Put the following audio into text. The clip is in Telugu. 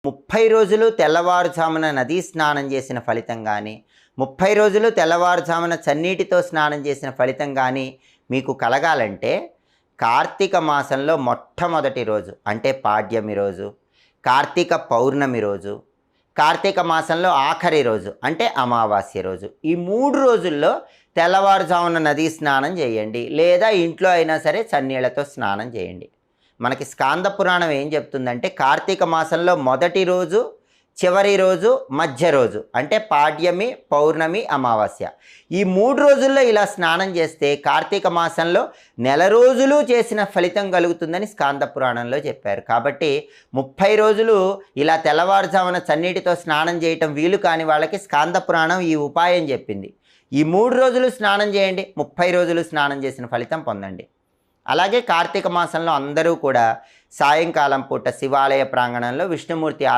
30 రోజులు తెల్లవారుజామున నదీ స్నానం చేసిన ఫలితం కానీ, 30 రోజులు తెల్లవారుజామున చన్నీటితో స్నానం చేసిన ఫలితం కానీ మీకు కలగాలంటే కార్తీక మాసంలో మొట్టమొదటి రోజు అంటే పాడ్యమి రోజు, కార్తీక పౌర్ణమి రోజు, కార్తీక మాసంలో ఆఖరి రోజు అంటే అమావాస్య రోజు, ఈ 3 రోజుల్లో తెల్లవారుజామున నదీ స్నానం చేయండి, లేదా ఇంట్లో అయినా సరే చన్నీళ్లతో స్నానం చేయండి. మనకి స్కాంద పురాణం ఏం చెప్తుందంటే కార్తీక మాసంలో మొదటి రోజు, చివరి రోజు, మధ్య రోజు అంటే పాడ్యమి, పౌర్ణమి, అమావాస్య, ఈ 3 రోజుల్లో ఇలా స్నానం చేస్తే కార్తీక మాసంలో నెల రోజులు చేసిన ఫలితం కలుగుతుందని స్కాంద పురాణంలో చెప్పారు. కాబట్టి 30 రోజులు ఇలా తెల్లవారుజామున చన్నీటితో స్నానం చేయటం వీలు కాని వాళ్ళకి స్కాంద పురాణం ఈ ఉపాయం చెప్పింది. ఈ 3 రోజులు స్నానం చేయండి, 30 రోజులు స్నానం చేసిన ఫలితం పొందండి. అలాగే కార్తీక మాసంలో అందరూ కూడా సాయంకాలం పూట శివాలయ ప్రాంగణంలో విష్ణుమూర్తి ఆలయం